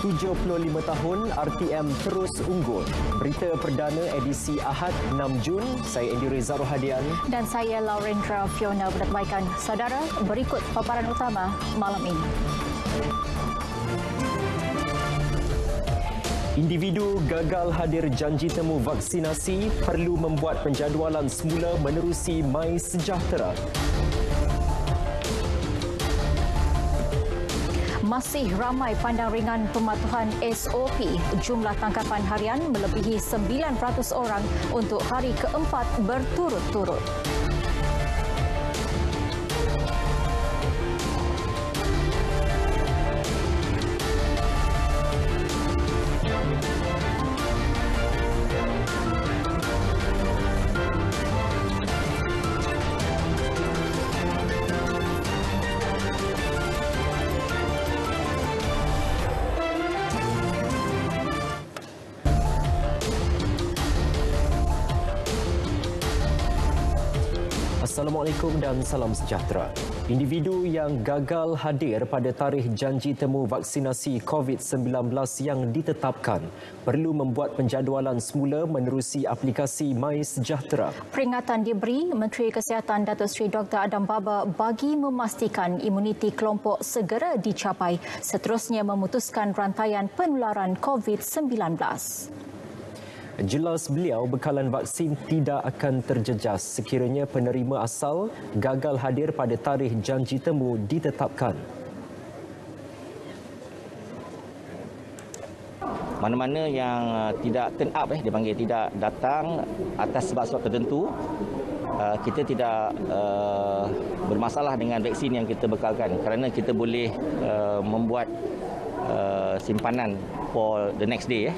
75 tahun RTM terus unggul. Berita perdana edisi Ahad 6 Jun. Saya Andy Reza Rohadian. Dan saya Laurendra Fiona berdebatkan. Saudara, berikut paparan utama malam ini. Individu gagal hadir janji temu vaksinasi perlu membuat penjadualan semula menerusi MySejahtera. Masih ramai pandang ringan pematuhan SOP. Jumlah tangkapan harian melebihi 900 orang untuk hari keempat berturut-turut. Assalamualaikum dan salam sejahtera. Individu yang gagal hadir pada tarikh janji temu vaksinasi COVID-19 yang ditetapkan perlu membuat penjadualan semula menerusi aplikasi MySejahtera. Peringatan diberi Menteri Kesihatan Datuk Seri Dr. Adam Baba bagi memastikan imuniti kelompok segera dicapai, seterusnya memutuskan rantaian penularan COVID-19. Jelas beliau bekalan vaksin tidak akan terjejas sekiranya penerima asal gagal hadir pada tarikh janji temu ditetapkan. Mana-mana yang tidak turn up, dipanggil tidak datang atas sebab-sebab tertentu, kita tidak bermasalah dengan vaksin yang kita bekalkan kerana kita boleh membuat simpanan for the next day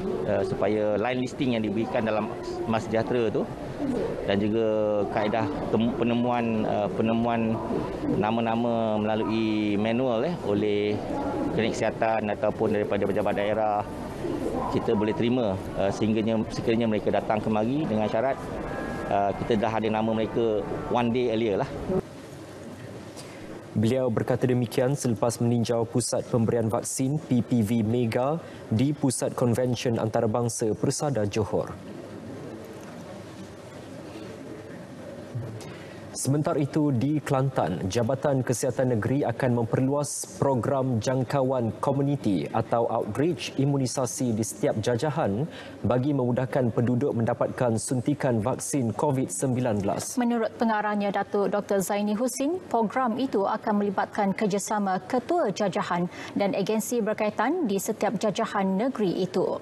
supaya line listing yang diberikan dalam MySejahtera tu dan juga kaedah penemuan nama-nama melalui manual oleh klinik kesihatan ataupun daripada pejabat daerah kita boleh terima sekiranya mereka datang kemari dengan syarat kita dah ada nama mereka one day earlier lah. Beliau berkata demikian selepas meninjau pusat pemberian vaksin PPV Mega di Pusat Konvensyen Antarabangsa Persada Johor. Sementara itu, di Kelantan, Jabatan Kesihatan Negeri akan memperluas program jangkauan komuniti atau outreach imunisasi di setiap jajahan bagi memudahkan penduduk mendapatkan suntikan vaksin COVID-19. Menurut pengarahnya Datuk Dr. Zaini Husin, program itu akan melibatkan kerjasama ketua jajahan dan agensi berkaitan di setiap jajahan negeri itu.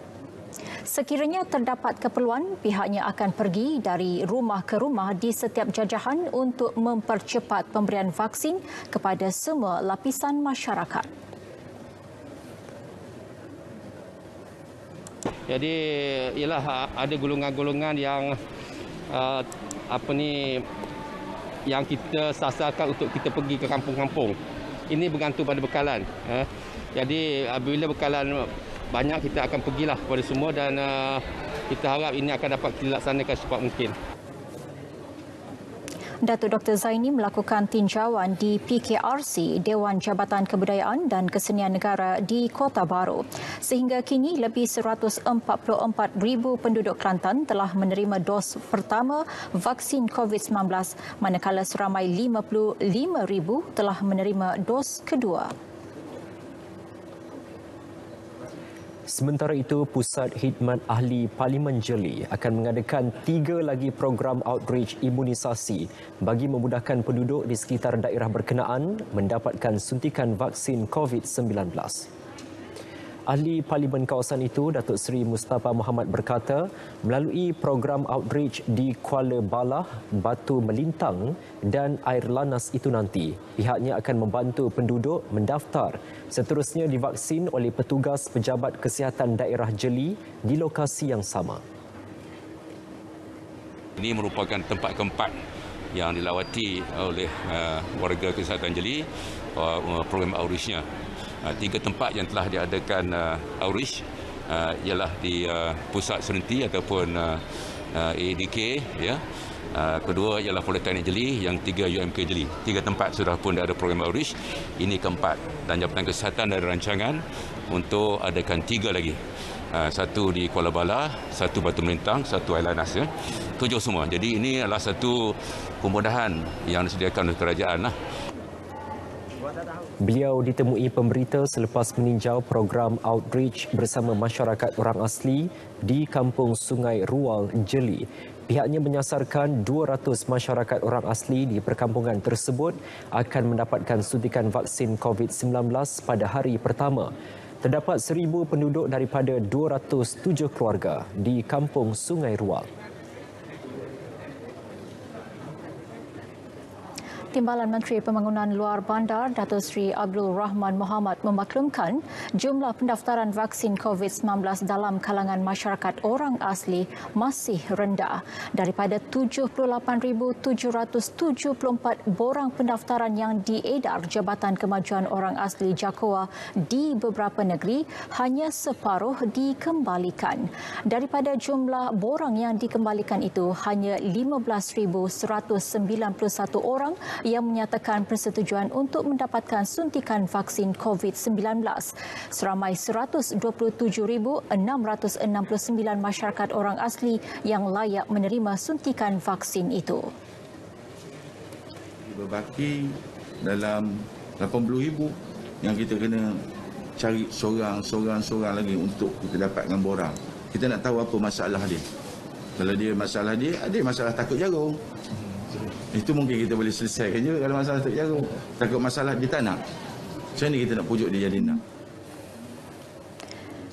Sekiranya terdapat keperluan, pihaknya akan pergi dari rumah ke rumah di setiap jajahan untuk mempercepat pemberian vaksin kepada semua lapisan masyarakat. Jadi ialah ada golongan-golongan yang yang kita sasarkan untuk kita pergi ke kampung-kampung. Ini bergantung pada bekalan. Jadi apabila bekalan banyak, kita akan pergilah kepada semua dan kita harap ini akan dapat dilaksanakan secepat mungkin. Datuk Dr. Zaini melakukan tinjauan di PKRC, Dewan Jabatan Kebudayaan dan Kesenian Negara di Kota Baru. Sehingga kini lebih 144,000 penduduk Kelantan telah menerima dos pertama vaksin COVID-19, manakala seramai 55,000 telah menerima dos kedua. Sementara itu, Pusat Khidmat Ahli Parlimen Jeli akan mengadakan 3 lagi program outreach imunisasi bagi memudahkan penduduk di sekitar daerah berkenaan mendapatkan suntikan vaksin COVID-19. Ahli Parlimen kawasan itu, Datuk Seri Mustafa Muhammad berkata, melalui program outreach di Kuala Balah, Batu Melintang dan Air Lanas itu nanti, pihaknya akan membantu penduduk mendaftar seterusnya divaksin oleh petugas pejabat kesihatan daerah Jeli di lokasi yang sama. Ini merupakan tempat keempat yang dilawati oleh warga kesihatan Jeli program outreach-nya. 3 tempat yang telah diadakan outreach ialah di Pusat Serenti ataupun ADK, ya. Kedua ialah Politeknik Jeli, yang 3 UMK Jeli. 3 tempat sudah pun ada program outreach. Ini keempat, dan Jabatan Kesihatan ada rancangan untuk adakan 3 lagi. Satu di Kuala Bala, satu Batu Melintang, satu Ailanas. 7 semua. Jadi ini adalah satu kemudahan yang disediakan oleh kerajaan. Beliau ditemui pemberita selepas meninjau program outreach bersama masyarakat orang asli di Kampung Sungai Rual, Jeli. Pihaknya menyasarkan 200 masyarakat orang asli di perkampungan tersebut akan mendapatkan suntikan vaksin COVID-19 pada hari pertama. Terdapat 1,000 penduduk daripada 207 keluarga di Kampung Sungai Rual. Timbalan Menteri Pembangunan Luar Bandar Datuk Seri Abdul Rahman Mohamad memaklumkan jumlah pendaftaran vaksin COVID-19 dalam kalangan masyarakat orang asli masih rendah. Daripada 78,774 borang pendaftaran yang diedar Jabatan Kemajuan Orang Asli JAKOA di beberapa negeri, hanya separuh dikembalikan. Daripada jumlah borang yang dikembalikan itu, hanya 15,191 orang yang menyatakan persetujuan untuk mendapatkan suntikan vaksin COVID-19. Seramai 127,669 masyarakat orang asli yang layak menerima suntikan vaksin itu. Berbaki dalam 80,000 yang kita kena cari seorang lagi untuk kita dapatkan borang. Kita nak tahu apa masalah dia. Kalau dia masalah ada masalah takut jarum. Itu mungkin kita boleh selesaikan je kalau masalah takut jarum. Takut masalah dia tak nak. Macam mana kita nak pujuk dia jadi nak?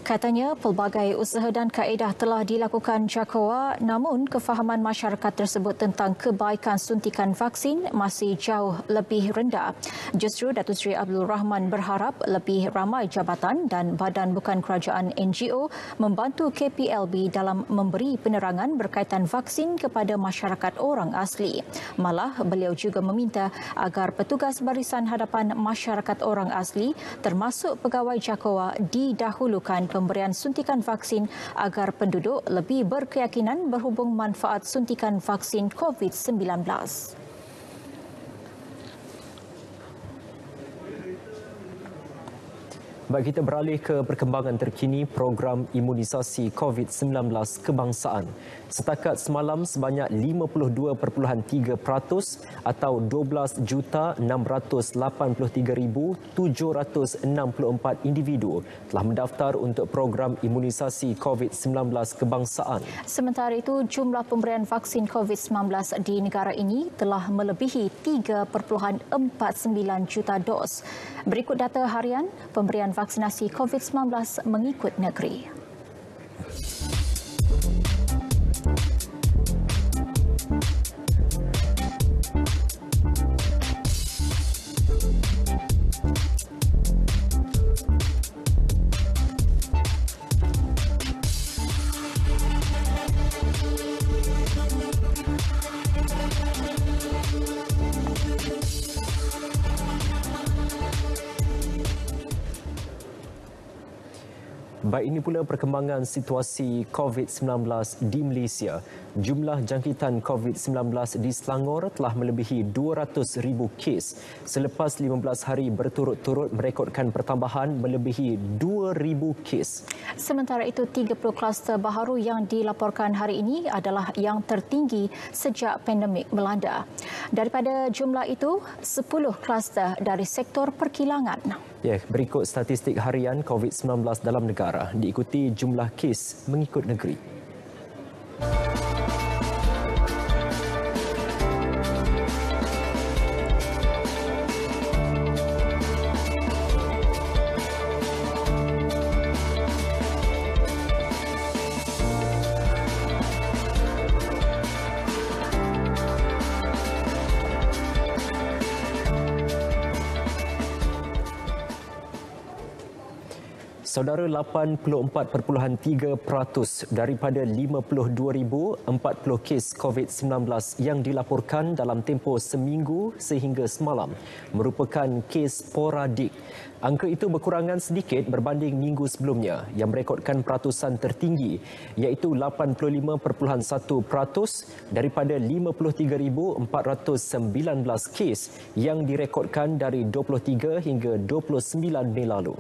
Katanya pelbagai usaha dan kaedah telah dilakukan JAKOA, namun kefahaman masyarakat tersebut tentang kebaikan suntikan vaksin masih jauh lebih rendah. Justru Datuk Seri Abdul Rahman berharap lebih ramai jabatan dan badan bukan kerajaan NGO membantu KPLB dalam memberi penerangan berkaitan vaksin kepada masyarakat orang asli. Malah beliau juga meminta agar petugas barisan hadapan masyarakat orang asli termasuk pegawai JAKOA didahulukan pemberian suntikan vaksin agar penduduk lebih berkeyakinan berhubung manfaat suntikan vaksin COVID-19. Baik, kita beralih ke perkembangan terkini program imunisasi COVID-19 kebangsaan. Setakat semalam sebanyak 52.3% atau 12,683,764 individu telah mendaftar untuk program imunisasi COVID-19 kebangsaan. Sementara itu, jumlah pemberian vaksin COVID-19 di negara ini telah melebihi 3.49 juta dos. Berikut data harian pemberian vaksinasi COVID-19 mengikut negeri. Baik, ini pula perkembangan situasi COVID-19 di Malaysia. Jumlah jangkitan COVID-19 di Selangor telah melebihi 200,000 kes selepas 15 hari berturut-turut merekodkan pertambahan melebihi 2,000 kes. Sementara itu, 30 kluster baharu yang dilaporkan hari ini adalah yang tertinggi sejak pandemik melanda. Daripada jumlah itu, 10 kluster dari sektor perkilangan. Ya, berikut statistik harian COVID-19 dalam negara, diikuti jumlah kes mengikut negeri. Saudara, 84.3% daripada 52,040 kes COVID-19 yang dilaporkan dalam tempoh seminggu sehingga semalam merupakan kes sporadik. Angka itu berkurangan sedikit berbanding minggu sebelumnya yang merekodkan peratusan tertinggi iaitu 85.1% daripada 53,419 kes yang direkodkan dari 23 hingga 29 Mei lalu.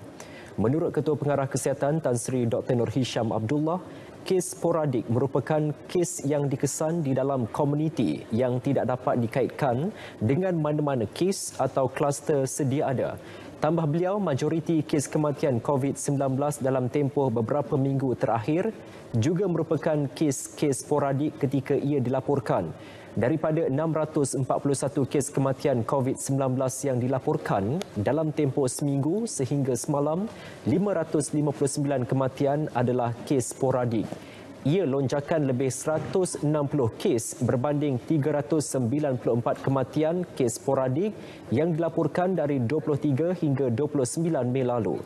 Menurut Ketua Pengarah Kesihatan Tan Sri Dr. Nur Hisham Abdullah, kes sporadik merupakan kes yang dikesan di dalam komuniti yang tidak dapat dikaitkan dengan mana-mana kes atau kluster sedia ada. Tambah beliau, majoriti kes kematian COVID-19 dalam tempoh beberapa minggu terakhir juga merupakan kes-kes sporadik ketika ia dilaporkan. Daripada 641 kes kematian COVID-19 yang dilaporkan dalam tempoh seminggu sehingga semalam, 559 kematian adalah kes sporadik. Ia lonjakan lebih 160 kes berbanding 394 kematian kes sporadik yang dilaporkan dari 23 hingga 29 Mei lalu.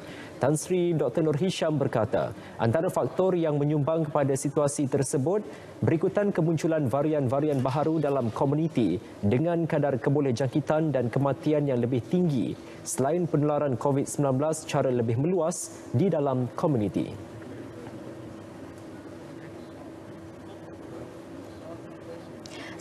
Tan Sri Dr. Nur Hisham berkata, antara faktor yang menyumbang kepada situasi tersebut berikutan kemunculan varian-varian baharu dalam komuniti dengan kadar kebolehjangkitan dan kematian yang lebih tinggi selain penularan COVID-19 secara lebih meluas di dalam komuniti.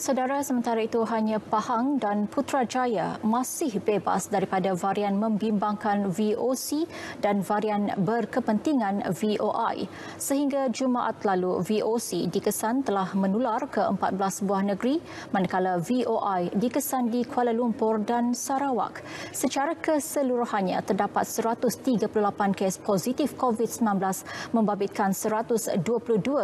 Saudara, sementara itu hanya Pahang dan Putrajaya masih bebas daripada varian membimbangkan VOC dan varian berkepentingan VOI. Sehingga Jumaat lalu, VOC dikesan telah menular ke 14 buah negeri, manakala VOI dikesan di Kuala Lumpur dan Sarawak. Secara keseluruhannya, terdapat 138 kes positif COVID-19, membabitkan 122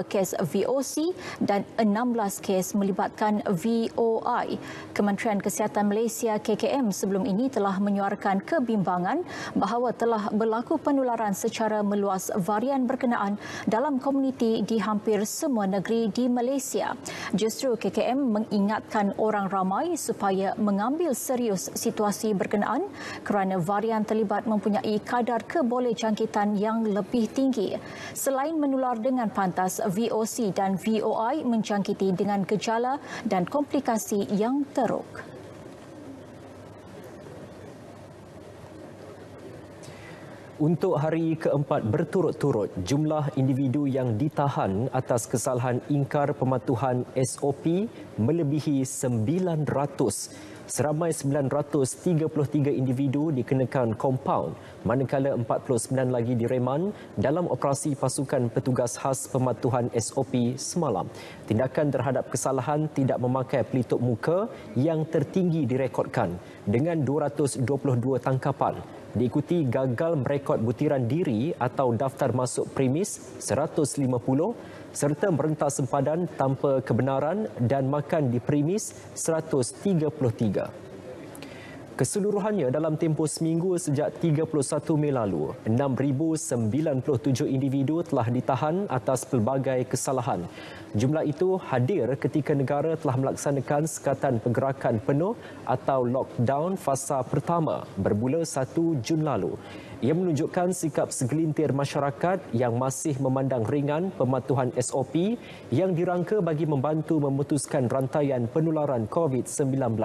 kes VOC dan 16 kes melibatkan VOI. Kementerian Kesihatan Malaysia KKM sebelum ini telah menyuarakan kebimbangan bahawa telah berlaku penularan secara meluas varian berkenaan dalam komuniti di hampir semua negeri di Malaysia. Justru KKM mengingatkan orang ramai supaya mengambil serius situasi berkenaan kerana varian terlibat mempunyai kadar kebolehjangkitan yang lebih tinggi. Selain menular dengan pantas, VOC dan VOI menjangkiti dengan gejala dan komplikasi yang teruk. Untuk hari keempat berturut-turut, jumlah individu yang ditahan atas kesalahan ingkar pematuhan SOP melebihi 900. Seramai 933 individu dikenakan kompaun, manakala 49 lagi direman dalam operasi pasukan petugas khas pematuhan SOP semalam. Tindakan terhadap kesalahan tidak memakai pelitup muka yang tertinggi direkodkan dengan 222 tangkapan. Diikuti gagal merekod butiran diri atau daftar masuk premis 150 serta merentas sempadan tanpa kebenaran dan makan di premis 133. Keseluruhannya dalam tempoh seminggu sejak 31 Mei lalu, 6,097 individu telah ditahan atas pelbagai kesalahan. Jumlah itu hadir ketika negara telah melaksanakan sekatan pergerakan penuh atau lockdown fasa pertama bermula 1 Jun lalu. Ia menunjukkan sikap segelintir masyarakat yang masih memandang ringan pematuhan SOP yang dirangka bagi membantu memutuskan rantaian penularan COVID-19.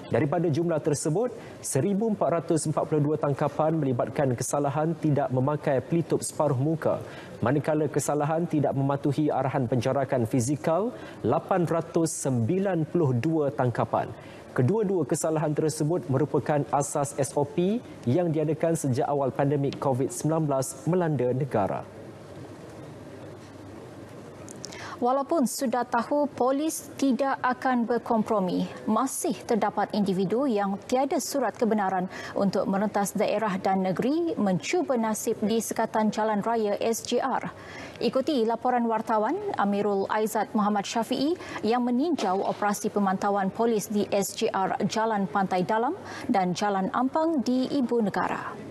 Daripada jumlah tersebut, 1,442 tangkapan melibatkan kesalahan tidak memakai pelitup separuh muka, manakala kesalahan tidak mematuhi arahan penjarakan fizikal 892 tangkapan. Kedua-dua kesalahan tersebut merupakan asas SOP yang diadakan sejak awal pandemik COVID-19 melanda negara. Walaupun sudah tahu polis tidak akan berkompromi, masih terdapat individu yang tiada surat kebenaran untuk merentas daerah dan negeri mencuba nasib di sekatan jalan raya SJR. Ikuti laporan wartawan Amirul Aizat Muhammad Syafiee yang meninjau operasi pemantauan polis di SJR Jalan Pantai Dalam dan Jalan Ampang di Ibu Negara.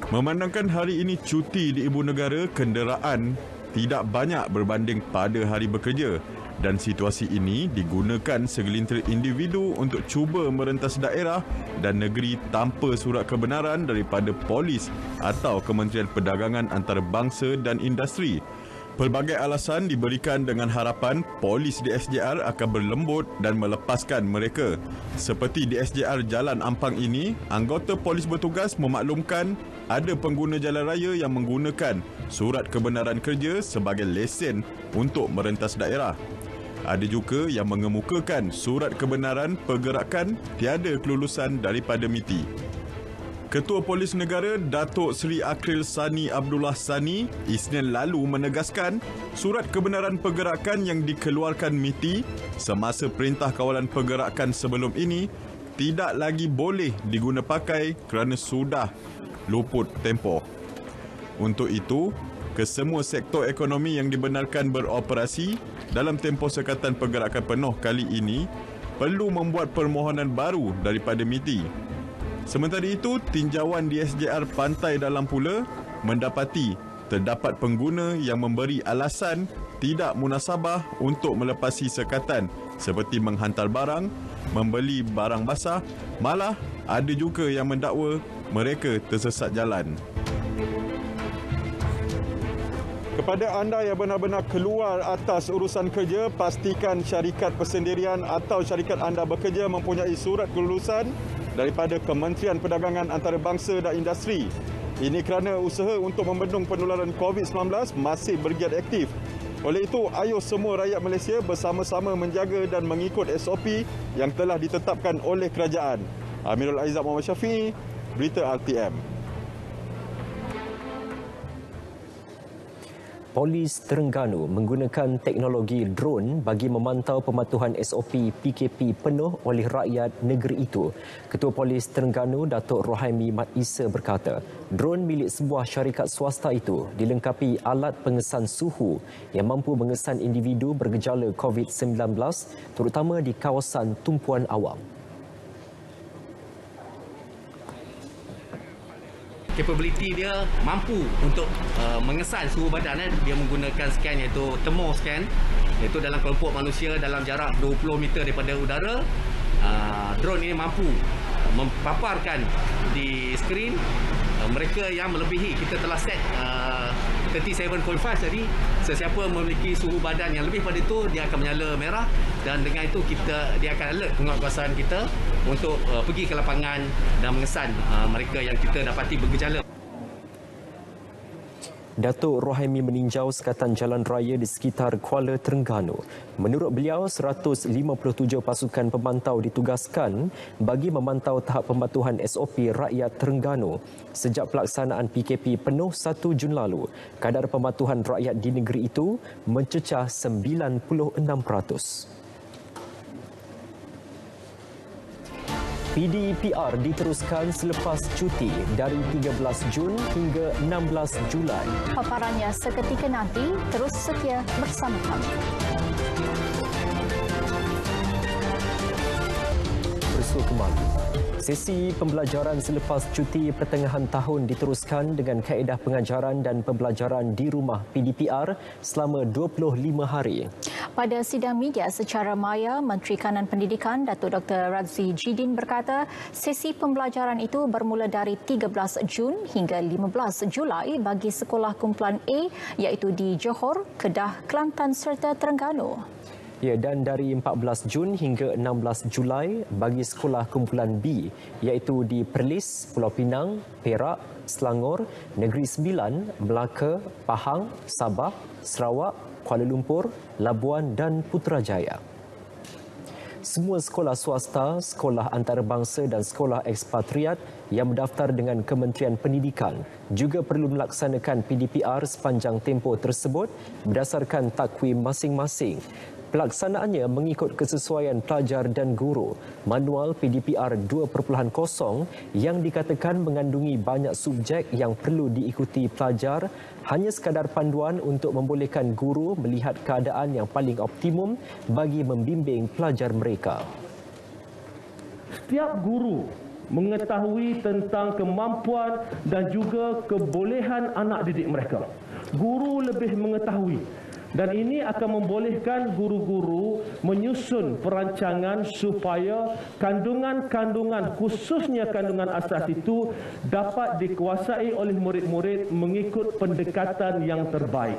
Memandangkan hari ini cuti di Ibu Negara, kenderaan tidak banyak berbanding pada hari bekerja dan situasi ini digunakan segelintir individu untuk cuba merentas daerah dan negeri tanpa surat kebenaran daripada polis atau Kementerian Perdagangan Antarabangsa dan Industri. Pelbagai alasan diberikan dengan harapan polis di SJR akan berlembut dan melepaskan mereka. Seperti di SJR Jalan Ampang ini, anggota polis bertugas memaklumkan ada pengguna jalan raya yang menggunakan surat kebenaran kerja sebagai lesen untuk merentas daerah. ada juga yang mengemukakan surat kebenaran pergerakan tiada kelulusan daripada MITI. Ketua Polis Negara Datuk Seri Akril Sani Abdullah Sani Isnin lalu menegaskan surat kebenaran pergerakan yang dikeluarkan MITI semasa Perintah Kawalan Pergerakan sebelum ini tidak lagi boleh diguna pakai kerana sudah luput tempoh. Untuk itu, kesemua sektor ekonomi yang dibenarkan beroperasi dalam tempoh sekatan pergerakan penuh kali ini perlu membuat permohonan baru daripada MITI. Sementara itu, tinjauan di SJR Pantai Dalam pula mendapati terdapat pengguna yang memberi alasan tidak munasabah untuk melepasi sekatan seperti menghantar barang, membeli barang basah, malah ada juga yang mendakwa mereka tersesat jalan. Kepada anda yang benar-benar keluar atas urusan kerja, pastikan syarikat persendirian atau syarikat anda bekerja mempunyai surat kelulusan daripada Kementerian Perdagangan Antarabangsa dan Industri. Ini kerana usaha untuk membendung penularan COVID-19 masih bergiat aktif. Oleh itu, ayo semua rakyat Malaysia bersama-sama menjaga dan mengikut SOP yang telah ditetapkan oleh kerajaan. Amirul Aizat Muhammad Syafiee, Berita RTM. Polis Terengganu menggunakan teknologi drone bagi memantau pematuhan SOP PKP penuh oleh rakyat negeri itu. Ketua Polis Terengganu Datuk Rohaimi Mat Isa berkata, drone milik sebuah syarikat swasta itu dilengkapi alat pengesan suhu yang mampu mengesan individu bergejala COVID-19 terutama di kawasan tumpuan awam. Capability dia mampu untuk mengesan suhu badan. Dia menggunakan scan iaitu thermoscan, iaitu dalam kelompok manusia dalam jarak 20 meter daripada udara. Drone ini mampu mempaparkan di skrin mereka yang melebihi. Kita telah set 37.5 jadi sesiapa memiliki suhu badan yang lebih pada itu dia akan menyala merah dan dengan itu dia akan alert penguatkuasaan kita untuk pergi ke lapangan dan mengesan mereka yang kita dapati bergejala. Datuk Rohaimi meninjau sekatan jalan raya di sekitar Kuala Terengganu. Menurut beliau, 157 pasukan pemantau ditugaskan bagi memantau tahap pematuhan SOP rakyat Terengganu. Sejak pelaksanaan PKP penuh 1 Jun lalu, kadar pematuhan rakyat di negeri itu mencecah 96%. PDPR diteruskan selepas cuti dari 13 Jun hingga 16 Julai. Paparannya seketika nanti, terus setia bersama kami. Bersua kembali. Sesi pembelajaran selepas cuti pertengahan tahun diteruskan dengan kaedah pengajaran dan pembelajaran di rumah PDPR selama 25 hari. Pada sidang media secara maya, Menteri Kanan Pendidikan Datuk Dr. Razzie Jidin berkata, sesi pembelajaran itu bermula dari 13 Jun hingga 15 Julai bagi sekolah kumpulan A iaitu di Johor, Kedah, Kelantan serta Terengganu. Ya, dan dari 14 Jun hingga 16 Julai bagi sekolah kumpulan B iaitu di Perlis, Pulau Pinang, Perak, Selangor, Negeri Sembilan, Melaka, Pahang, Sabah, Sarawak, Kuala Lumpur, Labuan dan Putrajaya. Semua sekolah swasta, sekolah antarabangsa dan sekolah ekspatriat yang mendaftar dengan Kementerian Pendidikan juga perlu melaksanakan PDPR sepanjang tempoh tersebut berdasarkan takwim masing-masing. Pelaksanaannya mengikut kesesuaian pelajar dan guru. Manual PDPR 2.0 yang dikatakan mengandungi banyak subjek yang perlu diikuti pelajar hanya sekadar panduan untuk membolehkan guru melihat keadaan yang paling optimum bagi membimbing pelajar mereka. Setiap guru mengetahui tentang kemampuan dan juga kebolehan anak didik mereka. Guru lebih mengetahui. Dan ini akan membolehkan guru-guru menyusun perancangan supaya kandungan-kandungan, khususnya kandungan asas itu dapat dikuasai oleh murid-murid mengikut pendekatan yang terbaik.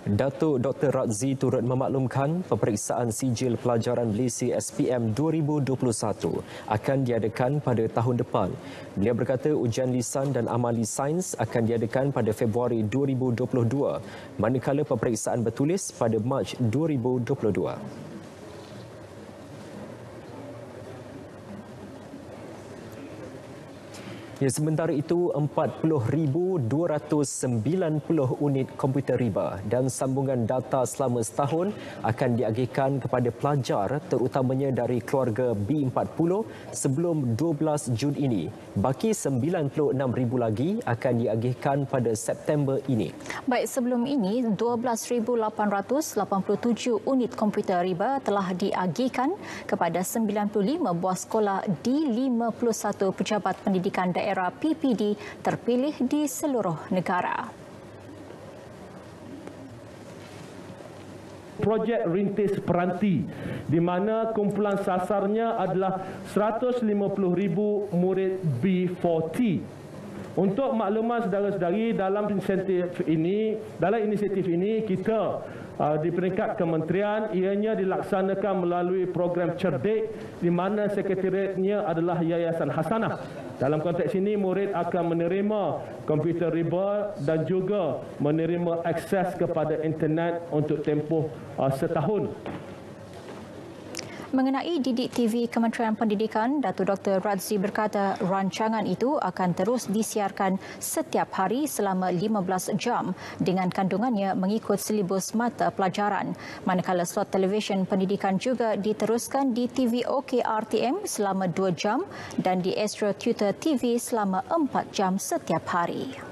Datuk Dr. Razzi turut memaklumkan peperiksaan sijil pelajaran Malaysia SPM 2021 akan diadakan pada tahun depan. Beliau berkata ujian lisan dan amali sains akan diadakan pada Februari 2022, manakala peperiksaan bertulis pada Mac 2022. Ya, sementara itu, 40,290 unit komputer riba dan sambungan data selama setahun akan diagihkan kepada pelajar terutamanya dari keluarga B40 sebelum 12 Jun ini. Baki 96,000 lagi akan diagihkan pada September ini. Baik, sebelum ini 12,887 unit komputer riba telah diagihkan kepada 95 buah sekolah di 51 pejabat pendidikan daerah PPD terpilih di seluruh negara. Projek Rintis Peranti di mana kumpulan sasarnya adalah 150,000 murid B40. Untuk makluman saudara-saudari, dalam inisiatif ini kita di peringkat kementerian ianya dilaksanakan melalui program cerdik di mana sekretariatnya adalah Yayasan Hasanah. Dalam konteks ini, murid akan menerima komputer riba dan juga menerima akses kepada internet untuk tempoh setahun. Mengenai Didik TV Kementerian Pendidikan, Datuk Dr. Razzi berkata rancangan itu akan terus disiarkan setiap hari selama 15 jam dengan kandungannya mengikut silibus mata pelajaran. Manakala slot televisyen pendidikan juga diteruskan di TV OK RTM selama 2 jam dan di Astro Tutor TV selama 4 jam setiap hari.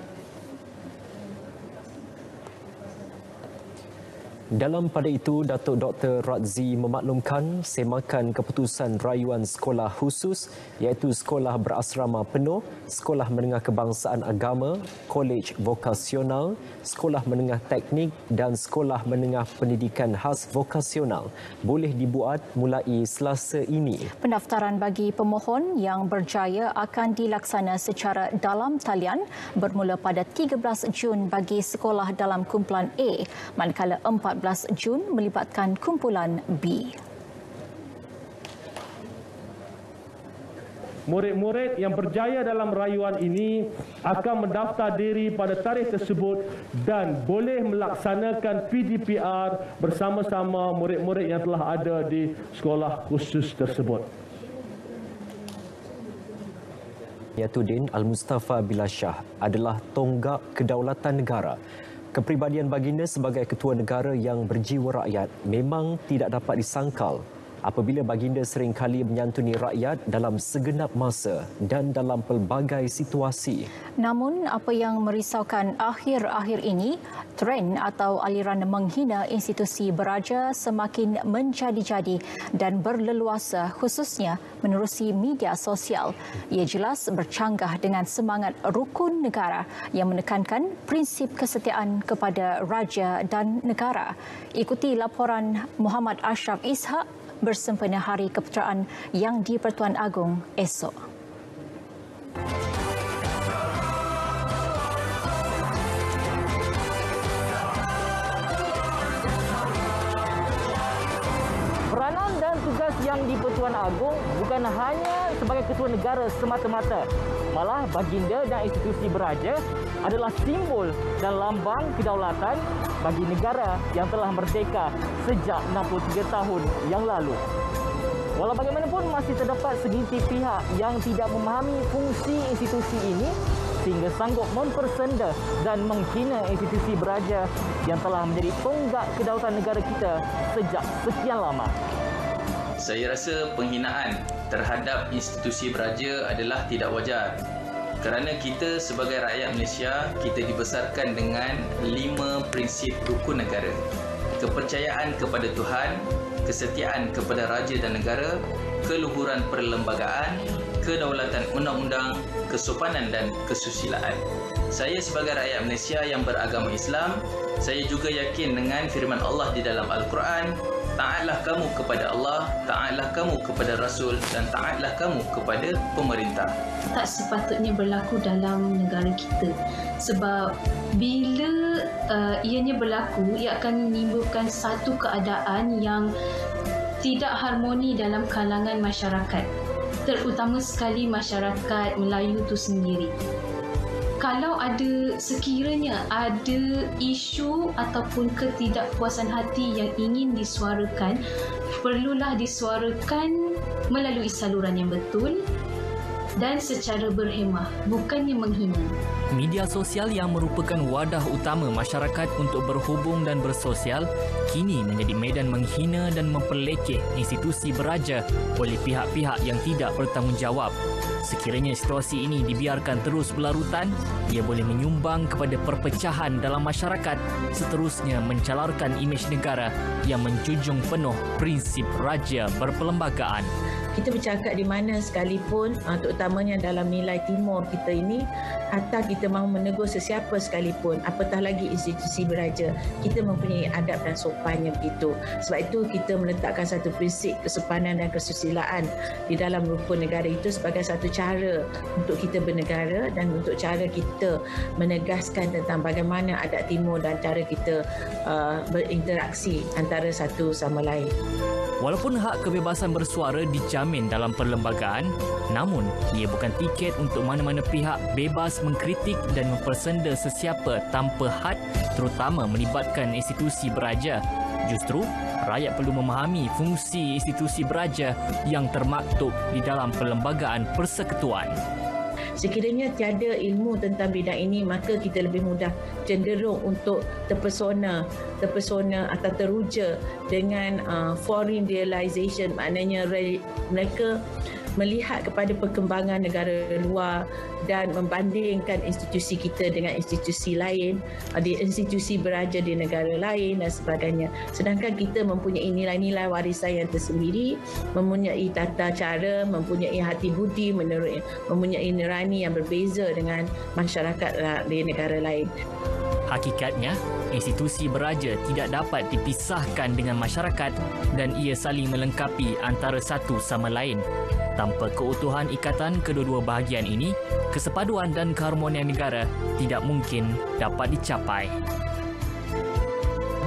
Dalam pada itu, Datuk Dr. Razzi memaklumkan semakan keputusan rayuan sekolah khusus iaitu sekolah berasrama penuh, sekolah menengah kebangsaan agama, kolej vokasional, sekolah menengah teknik dan sekolah menengah pendidikan khas vokasional boleh dibuat mulai Selasa ini. Pendaftaran bagi pemohon yang berjaya akan dilaksana secara dalam talian bermula pada 13 Jun bagi sekolah dalam kumpulan A, manakala 14 Jun melibatkan kumpulan B. Murid-murid yang berjaya dalam rayuan ini akan mendaftar diri pada tarikh tersebut dan boleh melaksanakan PDPR bersama-sama murid-murid yang telah ada di sekolah khusus tersebut. Yatuddin Al-Mustafa Billah Shah adalah tonggak kedaulatan negara. Kepribadian baginda sebagai ketua negara yang berjiwa rakyat memang tidak dapat disangkal apabila baginda seringkali menyantuni rakyat dalam segenap masa dan dalam pelbagai situasi. Namun, apa yang merisaukan akhir-akhir ini, tren atau aliran menghina institusi beraja semakin menjadi-jadi dan berleluasa khususnya menerusi media sosial. Ia jelas bercanggah dengan semangat rukun negara yang menekankan prinsip kesetiaan kepada raja dan negara. Ikuti laporan Muhammad Ashraf Ishak bersempena Hari Keputeraan yang di-Pertuan Agong esok. Peranan dan tugas yang di-Pertuan Agong bukan hanya sebagai ketua negara semata-mata. Malah baginda dan institusi beraja adalah simbol dan lambang kedaulatan bagi negara yang telah merdeka sejak 63 tahun yang lalu. Walau bagaimanapun masih terdapat segelintir pihak yang tidak memahami fungsi institusi ini sehingga sanggup mempersenda dan menghina institusi beraja yang telah menjadi tonggak kedaulatan negara kita sejak sekian lama. Saya rasa penghinaan terhadap institusi beraja adalah tidak wajar. Kerana kita sebagai rakyat Malaysia, kita dibesarkan dengan 5 prinsip rukun negara. Kepercayaan kepada Tuhan, kesetiaan kepada raja dan negara, keluhuran perlembagaan, kedaulatan undang-undang, kesopanan dan kesusilaan. Saya sebagai rakyat Malaysia yang beragama Islam, saya juga yakin dengan firman Allah di dalam Al-Quran, taatlah kamu kepada Allah, taatlah kamu kepada Rasul dan taatlah kamu kepada pemerintah. Tak sepatutnya berlaku dalam negara kita, sebab bila ianya berlaku, ia akan menimbulkan satu keadaan yang tidak harmoni dalam kalangan masyarakat, terutama sekali masyarakat Melayu itu sendiri. Kalau sekiranya ada isu ataupun ketidakpuasan hati yang ingin disuarakan, perlulah disuarakan melalui saluran yang betul dan secara berhemah, bukannya menghina. Media sosial yang merupakan wadah utama masyarakat untuk berhubung dan bersosial kini menjadi medan menghina dan memperlekeh institusi beraja oleh pihak-pihak yang tidak bertanggungjawab. Sekiranya situasi ini dibiarkan terus berlarutan, ia boleh menyumbang kepada perpecahan dalam masyarakat, seterusnya mencalarkan imej negara yang menjunjung penuh prinsip raja berperlembagaan. Kita bercakap di mana sekalipun, terutamanya dalam nilai timur kita ini, hatta kita mahu menegur sesiapa sekalipun, apatah lagi institusi beraja, kita mempunyai adab dan sopannya begitu. Sebab itu kita meletakkan satu prinsip kesopanan dan kesusilaan di dalam rupa negara itu sebagai satu cara untuk kita bernegara dan untuk cara kita menegaskan tentang bagaimana adat timur dan cara kita berinteraksi antara satu sama lain. Walaupun hak kebebasan bersuara dijamin dalam perlembagaan, namun ia bukan tiket untuk mana-mana pihak bebas mengkritik dan mempersenda sesiapa tanpa had, terutama melibatkan institusi beraja. Justru, rakyat perlu memahami fungsi institusi beraja yang termaktub di dalam Perlembagaan Persekutuan. Sekiranya tiada ilmu tentang bidang ini, maka kita lebih mudah cenderung untuk terpesona atau teruja dengan foreign realization, maknanya mereka melihat kepada perkembangan negara luar dan membandingkan institusi kita dengan institusi lain, di institusi beraja di negara lain dan sebagainya. Sedangkan kita mempunyai nilai-nilai warisan yang tersendiri, mempunyai tata cara, mempunyai hati budi, mempunyai nurani yang berbeza dengan masyarakat di negara lain. Hakikatnya, institusi beraja tidak dapat dipisahkan dengan masyarakat dan ia saling melengkapi antara satu sama lain. Tanpa keutuhan ikatan kedua-dua bahagian ini, kesepaduan dan keharmonian negara tidak mungkin dapat dicapai.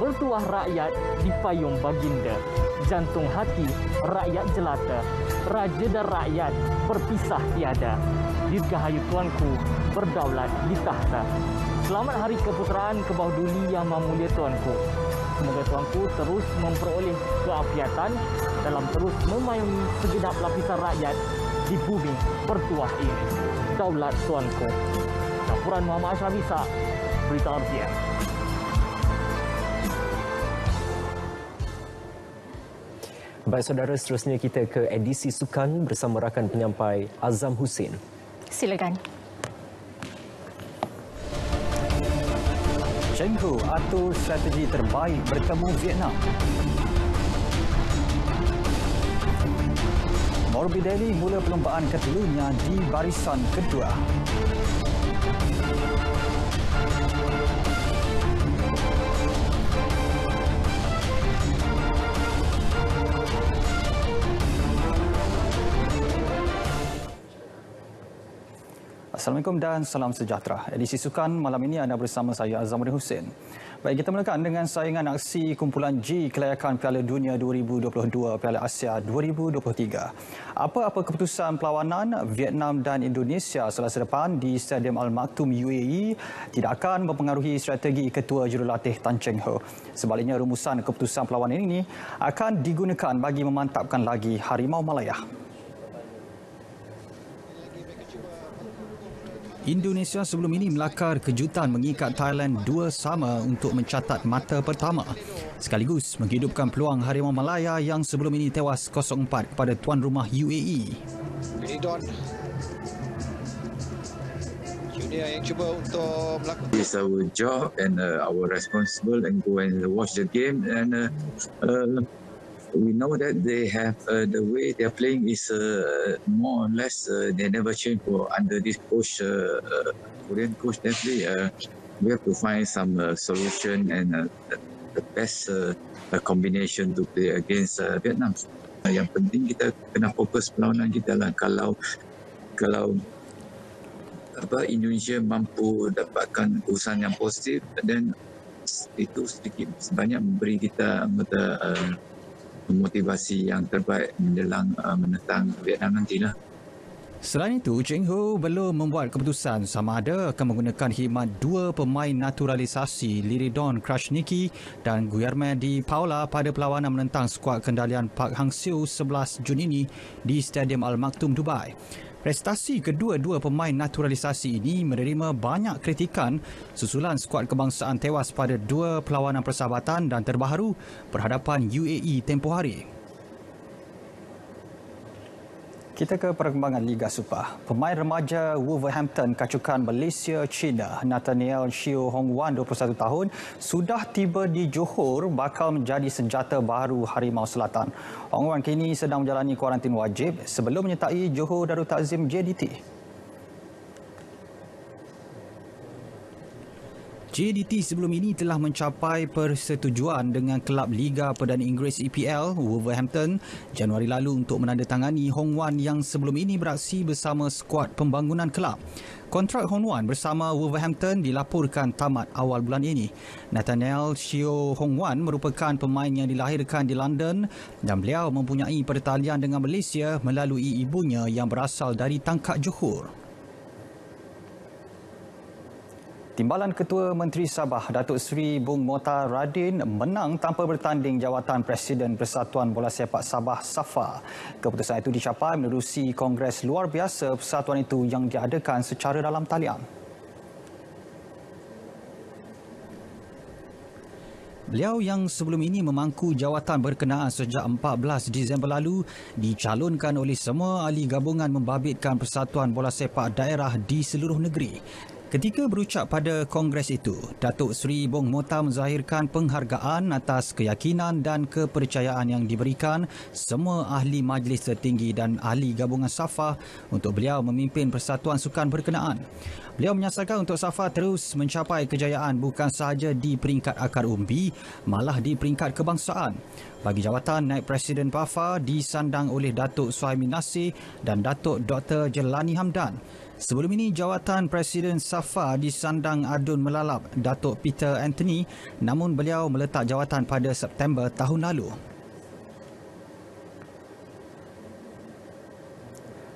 Bertuah rakyat di payung baginda, jantung hati rakyat jelata, raja dan rakyat berpisah tiada. Dirgahayu tuanku berdaulat di tahta. Selamat Hari Keputeraan ke bawah duli yang memulia tuanku. Semoga tuanku terus memperoleh keafiatan dalam terus memayungi segenap lapisan rakyat di bumi bertuah ini. Daulat tuanku. Laporan Muhammad Ashraf Ishak, Berita RTM. Baik saudara, seterusnya kita ke edisi sukan bersama rakan penyampai Azam Hussein. Silakan. Cheng Ho atur strategi terbaik bertemu Vietnam. Morbidelli mula perlombaan ketelunya di barisan kedua. Assalamualaikum dan salam sejahtera. Edisi Sukan malam ini anda bersama saya Azam Hussein. Baik, kita mulakan dengan saingan aksi kumpulan G kelayakan Piala Dunia 2022 Piala Asia 2023. Apa-apa keputusan perlawanan Vietnam dan Indonesia selasa depan di Stadium Al Maktoum UAE tidak akan mempengaruhi strategi Ketua Jurulatih Tan Cheng Ho. Sebaliknya, rumusan keputusan perlawanan ini akan digunakan bagi memantapkan lagi Harimau Malaya. Indonesia sebelum ini melakar kejutan mengikat Thailand 2-2 untuk mencatat mata pertama, sekaligus menghidupkan peluang Harimau Malaya yang sebelum ini tewas 0-4 kepada tuan rumah UAE. Junior yang cuba untuk melakukan. It's our job and our responsible and go and watch the game and we know that they have the way they're playing is more or less they never change for under this coach, Korean coach. Definitely we have to find some solution and the best combination to play against Vietnam. Yang penting kita kena fokus perlawanan kita lah. Kalau Indonesia mampu dapatkan keputusan yang positif, dan itu sedikit sebanyak memberi kita motivasi yang terbaik menjelang menentang Vietnam nantilah. Selain itu, Cheng Ho belum membuat keputusan sama ada akan menggunakan khidmat dua pemain naturalisasi Liridon Krasniqi dan Guillermo Di Paula pada perlawanan menentang skuad kendalian Park Hang-seo 11 Jun ini di Stadium Al Maktoum, Dubai. Prestasi kedua-dua pemain naturalisasi ini menerima banyak kritikan susulan skuad kebangsaan tewas pada dua perlawanan persahabatan dan terbaru berhadapan UAE tempoh hari. Kita ke perkembangan Liga Super. Pemain remaja Wolverhampton kacukan Malaysia China Nathaniel Shio Hong Wan 21 tahun sudah tiba di Johor bakal menjadi senjata baru Harimau Selatan. Hong Wan kini sedang menjalani kuarantin wajib sebelum menyertai Johor Darul Takzim JDT. JDT sebelum ini telah mencapai persetujuan dengan kelab Liga Perdana Inggeris EPL Wolverhampton Januari lalu untuk menandatangani Hong Wan yang sebelum ini beraksi bersama skuad pembangunan kelab. Kontrak Hong Wan bersama Wolverhampton dilaporkan tamat awal bulan ini. Nathaniel Shio Hong Wan merupakan pemain yang dilahirkan di London dan beliau mempunyai pertalian dengan Malaysia melalui ibunya yang berasal dari Tangkak Johor. Timbalan Ketua Menteri Sabah Datuk Seri Bung Mokhtar Radin menang tanpa bertanding jawatan Presiden Persatuan Bola Sepak Sabah SAFA. Keputusan itu dicapai menerusi Kongres Luar Biasa persatuan itu yang diadakan secara dalam talian. Beliau yang sebelum ini memangku jawatan berkenaan sejak 14 Disember lalu dicalonkan oleh semua ahli gabungan membabitkan Persatuan Bola Sepak Daerah di seluruh negeri. Ketika berucap pada kongres itu, Datuk Seri Bung Mokhtar menzahirkan penghargaan atas keyakinan dan kepercayaan yang diberikan semua ahli majlis tertinggi dan ahli gabungan SAFA untuk beliau memimpin Persatuan Sukan berkenaan. Beliau menyasarkan untuk SAFA terus mencapai kejayaan bukan sahaja di peringkat akar umbi, malah di peringkat kebangsaan. Bagi jawatan Naib Presiden PAFA disandang oleh Datuk Suhaimi Nasir dan Datuk Dr. Jelani Hamdan. Sebelum ini, jawatan Presiden SAFA disandang adun melalap Datuk Peter Anthony, namun beliau meletak jawatan pada September tahun lalu.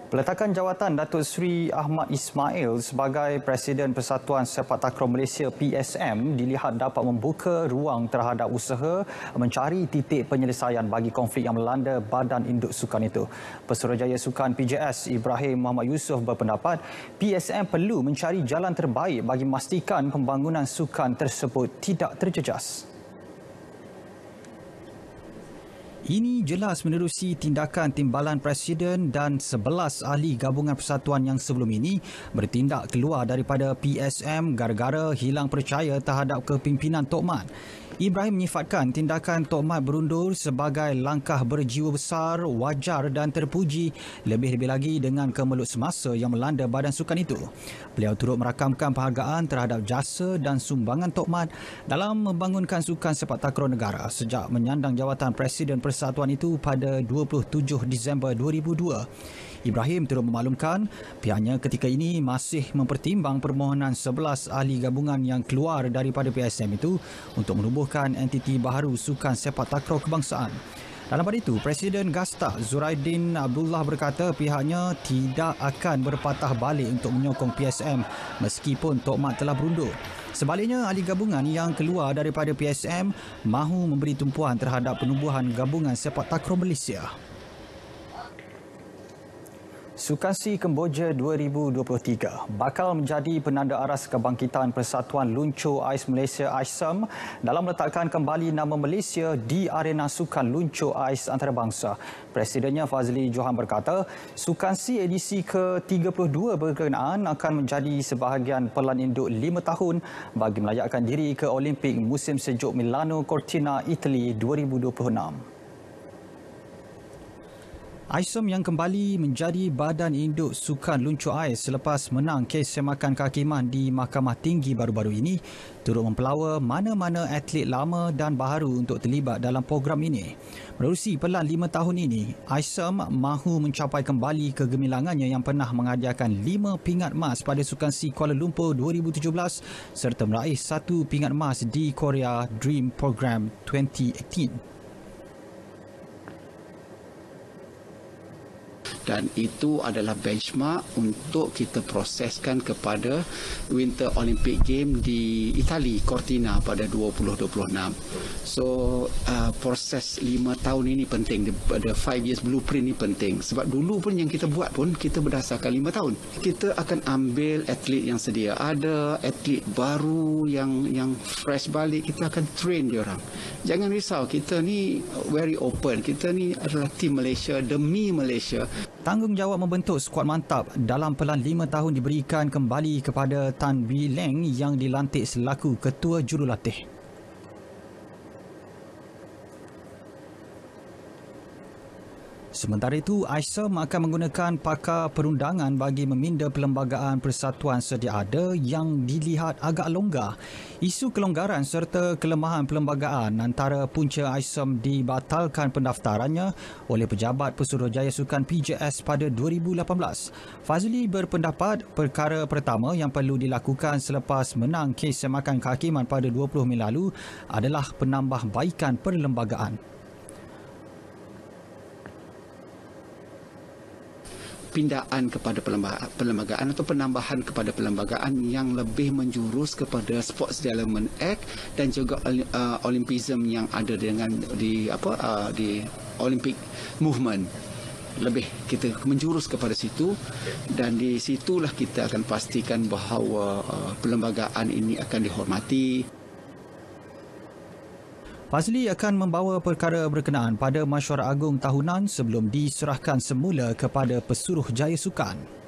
Peletakan jawatan Datuk Seri Ahmad Ismail sebagai Presiden Persatuan Sepak Takraw Malaysia PSM dilihat dapat membuka ruang terhadap usaha mencari titik penyelesaian bagi konflik yang melanda Badan Induk Sukan itu. Pesuruhjaya Sukan PJS Ibrahim Muhammad Yusof berpendapat PSM perlu mencari jalan terbaik bagi memastikan pembangunan sukan tersebut tidak terjejas. Ini jelas menerusi tindakan timbalan Presiden dan 11 ahli gabungan persatuan yang sebelum ini bertindak keluar daripada PSM gara-gara hilang percaya terhadap kepimpinan Tok Mat. Ibrahim menyifatkan tindakan Tok Mat berundur sebagai langkah berjiwa besar, wajar dan terpuji, lebih-lebih lagi dengan kemelut semasa yang melanda badan sukan itu. Beliau turut merakamkan penghargaan terhadap jasa dan sumbangan Tok Mat dalam membangunkan sukan sepak takraw negara sejak menyandang jawatan Presiden Persatuan itu pada 27 Disember 2002. Ibrahim turut memaklumkan pihaknya ketika ini masih mempertimbang permohonan 11 ahli gabungan yang keluar daripada PSM itu untuk menubuhkan entiti baharu sukan sepak takraw kebangsaan. Dalam pada itu, Presiden Gasta Zuraidin Abdullah berkata pihaknya tidak akan berpatah balik untuk menyokong PSM meskipun Tok Mat telah berundur. Sebaliknya, ahli gabungan yang keluar daripada PSM mahu memberi tumpuan terhadap penubuhan gabungan sepak takraw Malaysia. Sukansi Kemboja 2023 bakal menjadi penanda aras kebangkitan Persatuan Luncur Ais Malaysia AISM dalam meletakkan kembali nama Malaysia di arena sukan luncur ais antarabangsa. Presidennya Fazli Johan berkata, sukansi edisi ke-32 berkenaan akan menjadi sebahagian pelan induk 5 tahun bagi melayakkan diri ke Olimpik musim sejuk Milano Cortina, Itali 2026. ISOM yang kembali menjadi badan induk sukan luncur ais selepas menang kes semakan kehakiman di Mahkamah Tinggi baru-baru ini turut mempelawa mana-mana atlet lama dan baharu untuk terlibat dalam program ini. Menerusi pelan 5 tahun ini, ISOM mahu mencapai kembali kegemilangannya yang pernah menghadiahkan 5 pingat emas pada Sukan SEA Kuala Lumpur 2017 serta meraih 1 pingat emas di Korea Dream Program 2018. Dan itu adalah benchmark untuk kita proseskan kepada Winter Olympic Game di Itali, Cortina pada 2026. So, proses 5 tahun ini penting. The 5 years blueprint ini penting. Sebab dulu pun yang kita buat pun, kita berdasarkan 5 tahun. Kita akan ambil atlet yang sedia ada, atlet baru yang fresh balik, kita akan train dia orang. Jangan risau, kita ni very open. Kita ni adalah tim Malaysia, demi Malaysia. Tanggungjawab membentuk skuad mantap dalam pelan 5 tahun diberikan kembali kepada Tan Bee Leng yang dilantik selaku Ketua Jurulatih. Sementara itu, ISOM akan menggunakan pakar perundangan bagi meminda perlembagaan persatuan sedia ada yang dilihat agak longgar. Isu kelonggaran serta kelemahan perlembagaan antara punca ISOM dibatalkan pendaftarannya oleh Pejabat Pesuruhjaya Sukan PJS pada 2018. Fazli berpendapat perkara pertama yang perlu dilakukan selepas menang kes semakan kehakiman pada 20 Mei lalu adalah penambahbaikan perlembagaan. Pindaan kepada perlembagaan atau penambahan kepada perlembagaan yang lebih menjurus kepada Sports Development Act dan juga Olympism yang ada dengan di Olympic Movement. Lebih kita menjurus kepada situ dan di situlah kita akan pastikan bahawa perlembagaan ini akan dihormati. Fazli akan membawa perkara berkenaan pada Mesyuarat Agung tahunan sebelum diserahkan semula kepada Pesuruhjaya Sukan.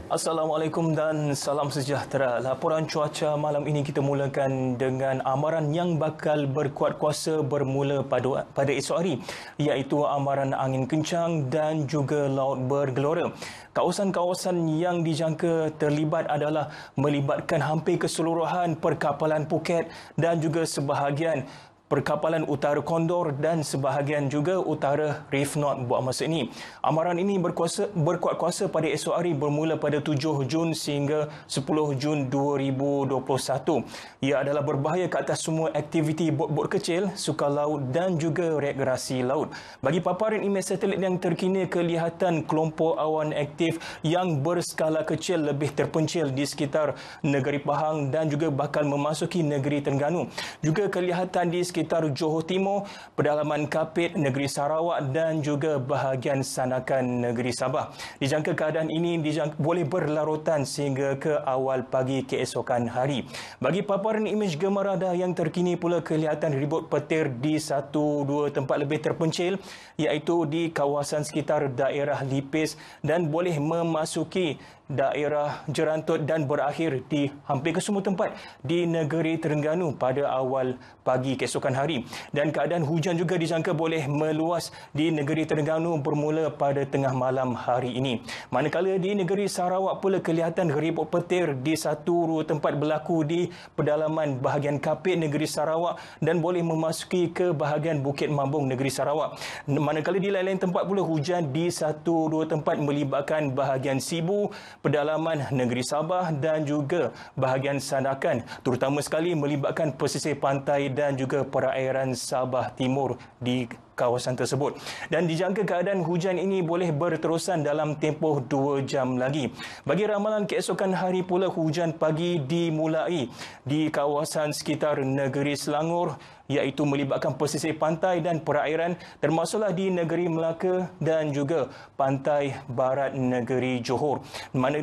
Assalamualaikum dan salam sejahtera. Laporan cuaca malam ini kita mulakan dengan amaran yang bakal berkuat kuasa bermula pada esok hari, iaitu amaran angin kencang dan juga laut bergelora. Kawasan-kawasan yang dijangka terlibat adalah melibatkan hampir keseluruhan perkapalan Phuket dan juga sebahagian perkapalan utara Kondor dan sebahagian juga utara Reef North buat masa ini. Amaran ini berkuat kuasa pada esok hari bermula pada 7 Jun sehingga 10 Jun 2021. Ia adalah berbahaya ke atas semua aktiviti bot-bot kecil, sukan laut dan juga rekreasi laut. Bagi paparan imej satelit yang terkini, kelihatan kelompok awan aktif yang berskala kecil lebih terpencil di sekitar negeri Pahang dan juga bakal memasuki negeri Terengganu. Juga kelihatan di sekitar Johor Timur, pedalaman Kapit, negeri Sarawak dan juga bahagian Sanakan negeri Sabah. Dijangka keadaan ini boleh berlarutan sehingga ke awal pagi keesokan hari. Bagi paparan imej gemar radar yang terkini pula, kelihatan ribut petir di 1-2 tempat lebih terpencil, iaitu di kawasan sekitar daerah Lipis dan boleh memasuki daerah Jerantut dan berakhir di hampir ke semua tempat di negeri Terengganu pada awal pagi keesokan hari. Dan keadaan hujan juga dijangka boleh meluas di negeri Terengganu bermula pada tengah malam hari ini. Manakala di negeri Sarawak pula kelihatan ribut petir di 1-2 tempat berlaku di pedalaman bahagian Kapit negeri Sarawak dan boleh memasuki ke bahagian Bukit Mambung negeri Sarawak. Manakala di lain-lain tempat pula hujan di 1-2 tempat melibatkan bahagian Sibu, pedalaman negeri Sabah dan juga bahagian Sanakan, terutama sekali melibatkan pesisir pantai dan juga perairan Sabah Timur di kawasan tersebut. Dan dijangka keadaan hujan ini boleh berterusan dalam tempoh 2 jam lagi. Bagi ramalan keesokan hari pula, hujan pagi dimulai di kawasan sekitar negeri Selangor, iaitu melibatkan pesisir pantai dan perairan, termasuklah di negeri Melaka dan juga pantai barat negeri Johor.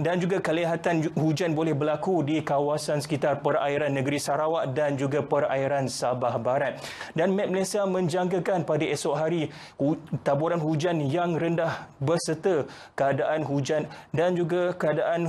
Dan juga kelihatan hujan boleh berlaku di kawasan sekitar perairan negeri Sarawak dan juga perairan Sabah Barat. Dan Met Malaysia menjangkakan pada esok esok hari taburan hujan yang rendah berserta keadaan hujan dan juga keadaan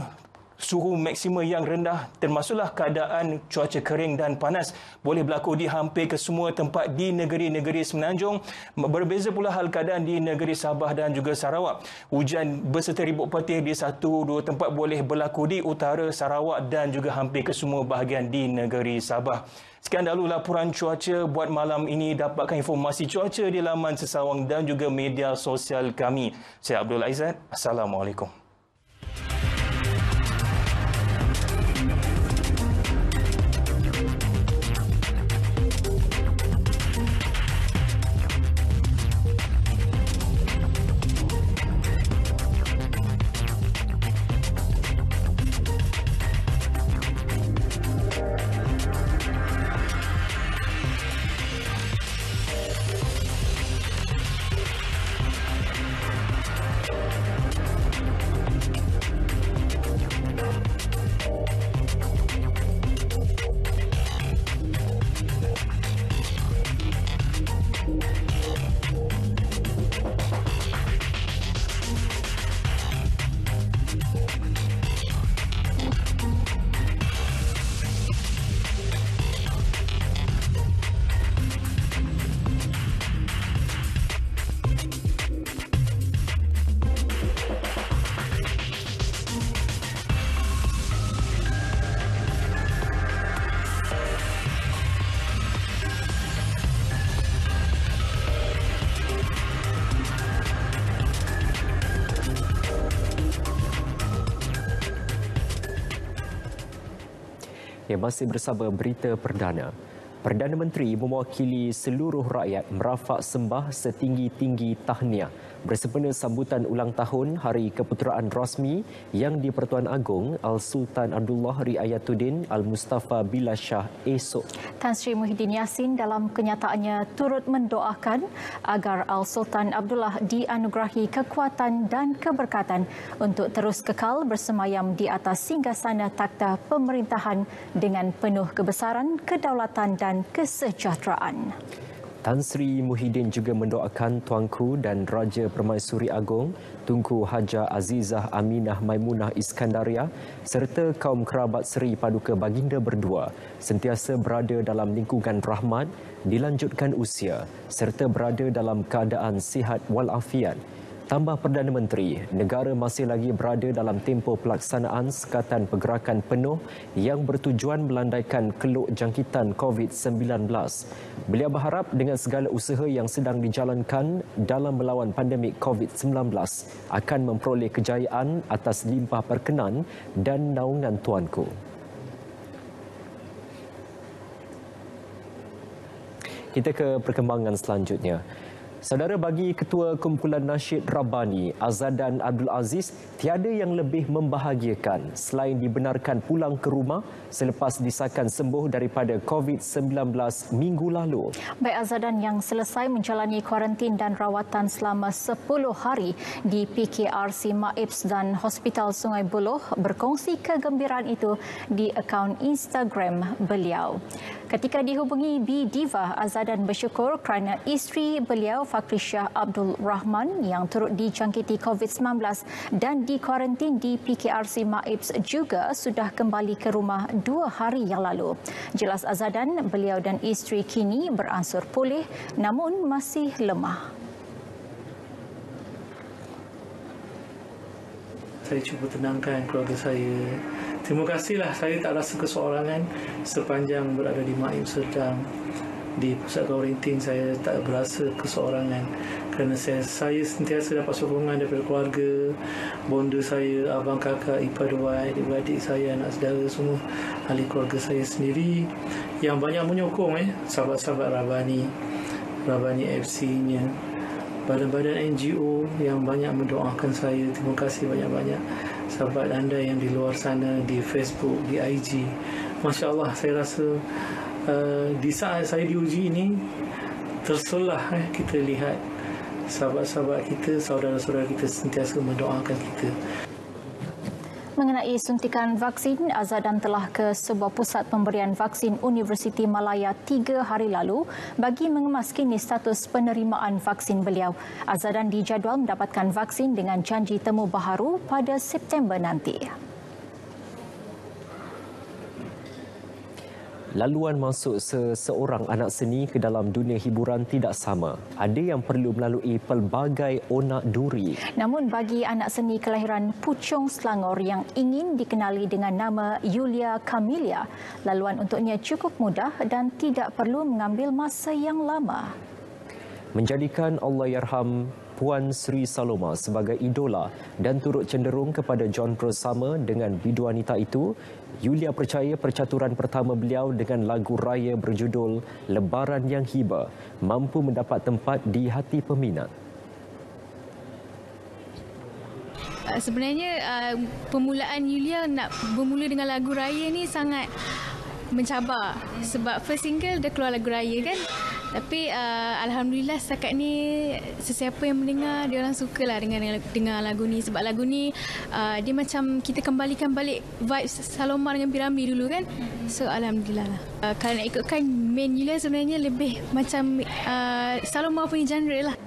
suhu maksima yang rendah termasuklah keadaan cuaca kering dan panas boleh berlaku di hampir ke semua tempat di negeri-negeri Semenanjung. Berbeza pula hal keadaan di negeri Sabah dan juga Sarawak. Hujan berserta ribut patih di 1-2 tempat boleh berlaku di utara Sarawak dan juga hampir ke semua bahagian di negeri Sabah. Sekian dahulu laporan cuaca buat malam ini. Dapatkan informasi cuaca di laman sesawang dan juga media sosial kami. Saya Abdul Aizat. Assalamualaikum. Yang masih bersama berita perdana. Perdana Menteri mewakili seluruh rakyat merafak sembah setinggi-tinggi tahniah bersempena sambutan ulang tahun Hari Keputeraan Rasmi yang di-Pertuan Agong Al-Sultan Abdullah Riayatuddin Al-Mustafa Billah Shah esok. Tan Sri Muhyiddin Yassin dalam kenyataannya turut mendoakan agar Al-Sultan Abdullah dianugerahi kekuatan dan keberkatan untuk terus kekal bersemayam di atas singgasana takhta pemerintahan dengan penuh kebesaran, kedaulatan dan kesejahteraan. Tan Sri Muhyiddin juga mendoakan Tuanku dan Raja Permaisuri Agong Tunku Haja Azizah Aminah Maimunah Iskandaria serta kaum kerabat Seri Paduka Baginda berdua sentiasa berada dalam lingkungan rahmat, dilanjutkan usia serta berada dalam keadaan sihat walafiat. Tambah Perdana Menteri, negara masih lagi berada dalam tempoh pelaksanaan sekatan pergerakan penuh yang bertujuan melandaikan keluk jangkitan COVID-19. Beliau berharap dengan segala usaha yang sedang dijalankan dalam melawan pandemik COVID-19 akan memperoleh kejayaan atas limpah perkenan dan naungan Tuanku. Kita ke perkembangan selanjutnya. Saudara, bagi Ketua Kumpulan Nasyid Rabbani Azadan Abdul Aziz, tiada yang lebih membahagiakan selain dibenarkan pulang ke rumah selepas disahkan sembuh daripada COVID-19 minggu lalu. Baik Azadan yang selesai menjalani kuarantin dan rawatan selama 10 hari di PKRC Maibs dan Hospital Sungai Buloh berkongsi kegembiraan itu di akaun Instagram beliau. Ketika dihubungi B-Diva, Azadan bersyukur kerana isteri beliau Fakrisyah Abdul Rahman yang turut dijangkiti COVID-19 dan dikuarantin di PKRC Maibs juga sudah kembali ke rumah 2 hari yang lalu. Jelas Azadan, beliau dan isteri kini beransur pulih namun masih lemah. Saya cuba tenangkan keluarga saya. Terima kasihlah, saya tak rasa keseorangan sepanjang berada di Maibs sedang di pusat kuarantin. Saya tak berasa keseorangan kerana saya sentiasa dapat sokongan daripada keluarga, bonda saya, abang, kakak, ipar, dua adik saya, anak saudara semua, ahli keluarga saya sendiri yang banyak menyokong sahabat-sahabat Rabbani FC-nya, badan-badan NGO yang banyak mendoakan saya. Terima kasih banyak-banyak sahabat anda yang di luar sana, di Facebook, di IG. Masya Allah, saya rasa di saat saya diuji ini tersulah kita lihat sahabat-sahabat kita, saudara-saudara kita sentiasa mendoakan kita. Mengenai suntikan vaksin, Azadan telah ke sebuah pusat pemberian vaksin Universiti Malaya 3 hari lalu bagi mengemas kini status penerimaan vaksin beliau. Azadan dijadual mendapatkan vaksin dengan janji temu baharu pada September nanti. Laluan masuk seseorang anak seni ke dalam dunia hiburan tidak sama. Ada yang perlu melalui pelbagai onak duri. Namun bagi anak seni kelahiran Puchong, Selangor yang ingin dikenali dengan nama Yulia Camelia, laluan untuknya cukup mudah dan tidak perlu mengambil masa yang lama. Menjadikan Allahyarham Puan Sri Saloma sebagai idola dan turut cenderung kepada genre sama dengan biduanita itu, Yulia percaya percaturan pertama beliau dengan lagu raya berjudul Lebaran yang Hiba mampu mendapat tempat di hati peminat. Sebenarnya permulaan Yulia nak bermula dengan lagu raya ni sangat mencabar sebab first single dah keluar lagu raya kan. Tapi alhamdulillah setakat ni sesiapa yang mendengar dia orang sukalah dengan lagu ni sebab lagu ni dia macam kita kembalikan balik vibes Saloma dengan Piramli dulu kan. So alhamdulillah lah. Kalau nak ikutkan main Yulia sebenarnya lebih macam Saloma punya genre lah.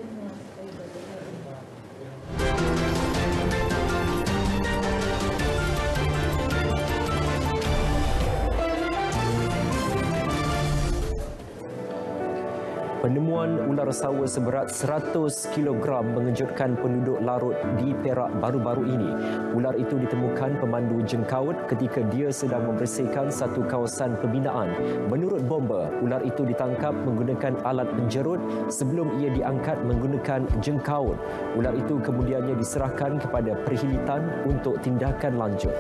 Penemuan ular sawa seberat 100 kg mengejutkan penduduk Larut di Perak baru-baru ini. Ular itu ditemukan pemandu jengkaut ketika dia sedang membersihkan satu kawasan pembinaan. Menurut bomba, ular itu ditangkap menggunakan alat penjerut sebelum ia diangkat menggunakan jengkaut. Ular itu kemudiannya diserahkan kepada perkhidmatan untuk tindakan lanjut.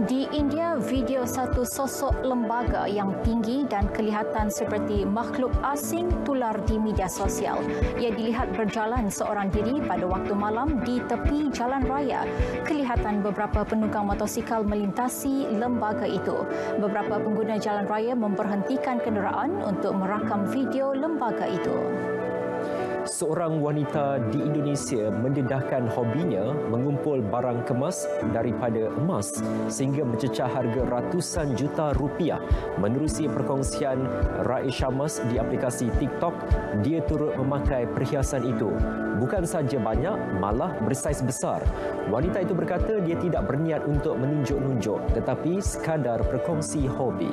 Di India, video satu sosok lembaga yang tinggi dan kelihatan seperti makhluk asing tular di media sosial. Ia dilihat berjalan seorang diri pada waktu malam di tepi jalan raya. Kelihatan beberapa penunggang motosikal melintasi lembaga itu. Beberapa pengguna jalan raya memberhentikan kenderaan untuk merakam video lembaga itu. Seorang wanita di Indonesia mendedahkan hobinya mengumpul barang kemas daripada emas sehingga mencecah harga ratusan juta rupiah. Menerusi perkongsian Rais Syamas di aplikasi TikTok, dia turut memakai perhiasan itu. Bukan saja banyak, malah bersaiz besar. Wanita itu berkata dia tidak berniat untuk menunjuk-nunjuk tetapi sekadar berkongsi hobi.